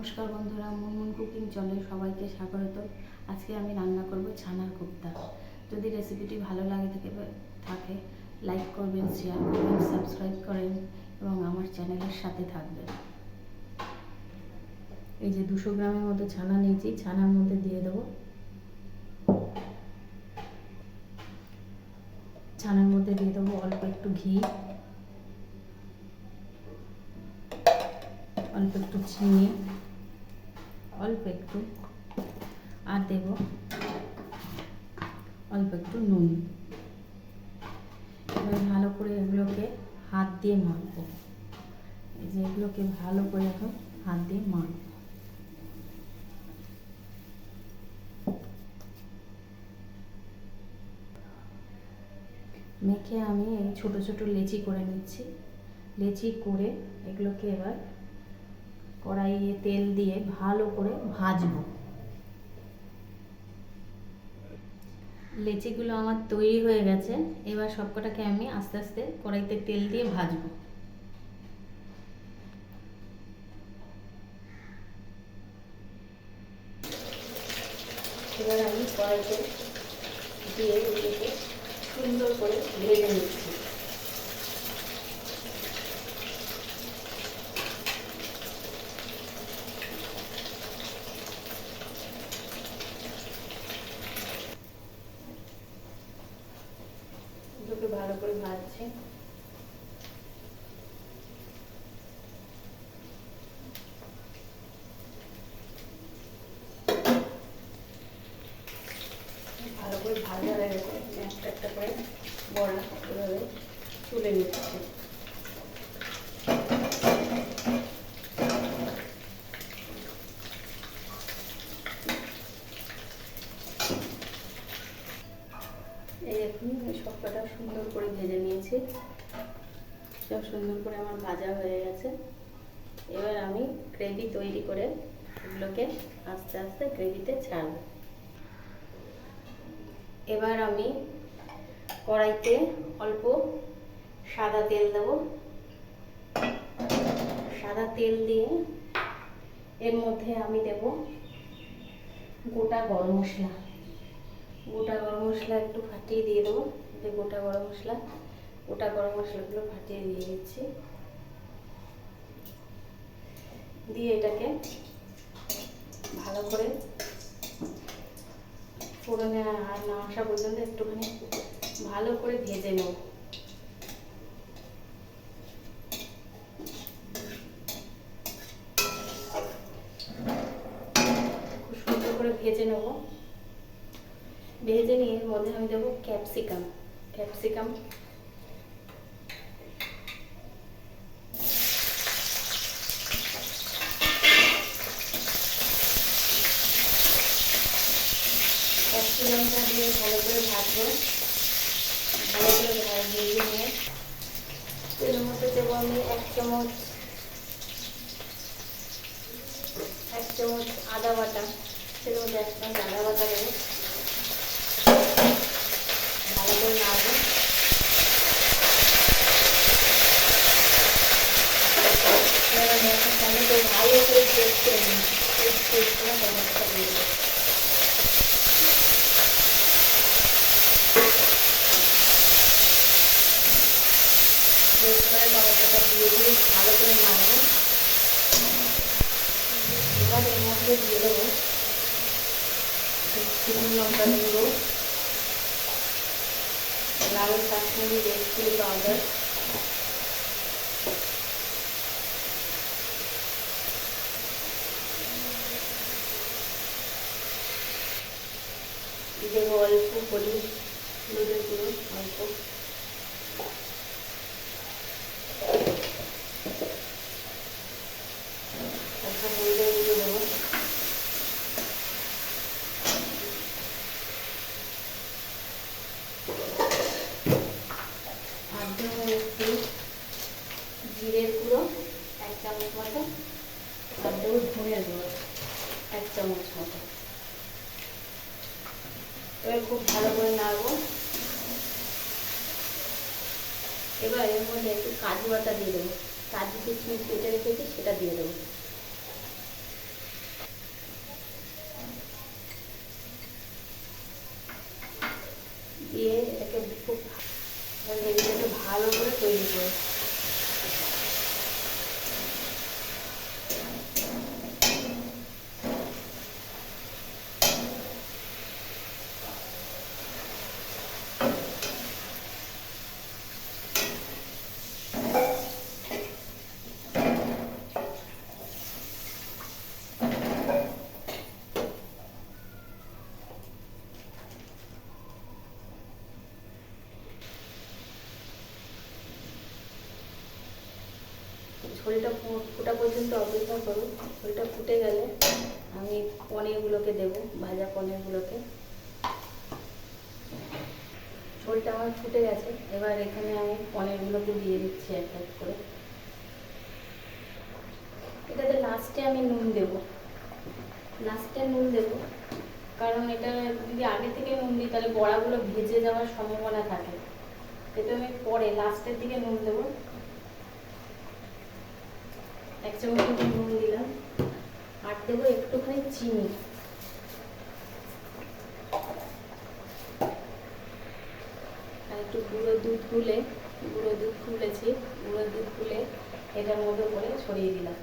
নমস্কার বন্ধুরা, মুনমুন কুকিং চ্যানেলে সবাইকে স্বাগত। আজকে আমি রান্না করব ছানার কোপ্তা। যদি রেসিপিটি ভালো থাকে লাইক করবেন, শেয়ার করবেন, সাবস্ক্রাইব করেন এবং আমার চ্যানেলের সাথে থাকবেন। এই যে 200 গ্রামের মতো ছানা নিয়েছি, ছানার মধ্যে দিয়ে দেবো অল্প একটু ঘি, অল্প একটু চিনি, অল্প একটু আর দেব অল্প একটু নুন। এবার ভালো করে এগুলোকে হাত দিয়ে মাখবো। এই যে এগুলোকে ভালো করে এখন হাত দিয়ে মাখবো। মেখে আমি এই ছোট ছোট লেচি করে নিচ্ছি। লেচি করে এগুলোকে এবার কড়াইয়ে তেল দিয়ে ভালো করে ভাজবো। লেচিগুলো আমার তৈরি হয়ে গেছে। এবার সবকটাকে আমি আস্তে আস্তে কড়াইতে তেল দিয়ে ভাজবো। এবার আমি কড়াইতে দিয়ে এগুলোকে সুন্দর করে ভেজে নিচ্ছি। এগুলোকে ভালো করে ভাজছি। ভালো করে ভাজা হয়ে গেছে, একটা একটা করে বড়া এভাবে তুলে নিচ্ছি। এই দেখুন, সবকটা সুন্দর করে ভেজে নিয়েছি। সব সুন্দর করে আমার ভাজা হয়ে গেছে। এবার আমি গ্রেভি তৈরি করে এগুলোকে আস্তে আস্তে গ্রেভিতে ছাড়ব। এবার আমি কড়াইতে অল্প সাদা তেল দেব। সাদা তেল দিয়ে এর মধ্যে আমি দেব গোটা গরম মশলা। গোটা গরম মশলা একটু ফাটিয়ে দিয়ে দেবো। যে গোটা গরম মশলাগুলো ফাটিয়ে দিয়ে দিচ্ছি। দিয়ে এটাকে ভালো করে ফোড়নে আর না আসা পর্যন্ত একটুখানি ভালো করে ভেজে নেব। খুব সুন্দর করে ভেজে নেব। ভেজে নিয়ে এর মধ্যে আমি দেবো ক্যাপসিকাম। ক্যাপসিকামটা দিয়ে ভালো করে ভাজবো। ভালো করে ভেজে নিয়ে এর মধ্যে দেবো আমি এক চামচ আদা বাটা। এর মধ্যে 1 চামচ আদা বাটা দেবো। ভালো করে নাড়বো। টমেটো ভালো করে পেস্ট করে নিচ্ছি। পেস্ট করে টমেটোটা দিয়ে দেবো। পেস্ট করে টমেটোটা দিয়ে ভালো করে নাড়বো। এবার এর মধ্যে দিয়ে দেবো শুকনো লঙ্কার গুঁড়ো, লাল কাশ্মীরি রেড চিলি পাউডার, দেবো অল্প হলুদের গুঁড়ো, অল্প হলুদের গুঁড়ো দেবো। আর দেবো একটু জিরের গুঁড়ো 1 চামচ মতো, আর দেবো ধনের গুঁড়ো 1 চামচ মতো। এবার খুব ভালো করে নাড়বো। এবার এর মধ্যে একটু কাজু বাটা দিয়ে দেবো। কাজু কিশমিশ কেটে রেখেছি, সেটা দিয়ে দেবো। ওটা পর্যন্ত অপেক্ষা করুন। ওইটা ফুটে গেলে আমি পনিরগুলোকে দেবো, ভাজা পনিরগুলোকে। ঝোলটা আমার ফুটে গেছে, এবার এখানে আমি পনিরগুলোকে দিয়ে দিচ্ছি এক এক করে। এটাতে লাস্টে আমি নুন দেবো, লাস্টে নুন দেবো, কারণ এটা যদি আগে থেকে নুন দিই তাহলে বড়াগুলো ভেজে যাওয়ার সম্ভাবনা থাকে। এটা আমি পরে লাস্টের দিকে নুন দেবো। 1 চামচ মতো নুন দিলাম, আর দেবো একটুখানি চিনি। আর একটু গুঁড়ো দুধ গুলে, গুঁড়ো দুধ গুলেছি, গুঁড়ো দুধ গুলে এটার মধ্যে করে ছড়িয়ে দিলাম।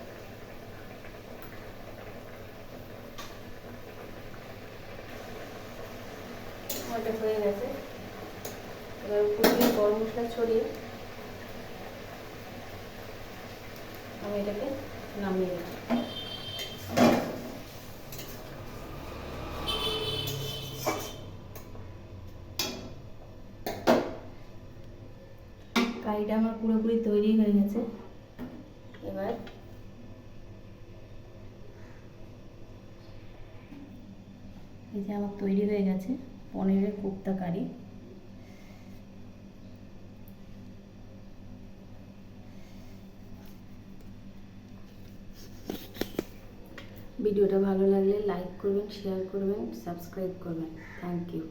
ওটা হয়ে গেছে। এবার উপর দিয়ে গরম মশলা ছড়িয়ে আমি এটাকে নামিয়ে দিলাম। কারিটা আমার পুরোপুরি তৈরি হয়ে গেছে। এবার এই যে আমার তৈরি হয়ে গেছে পনিরের কোপ্তা কারি। ভিডিওটা ভালো লাগলে লাইক করবেন, শেয়ার করবেন, সাবস্ক্রাইব করবেন। Thank you.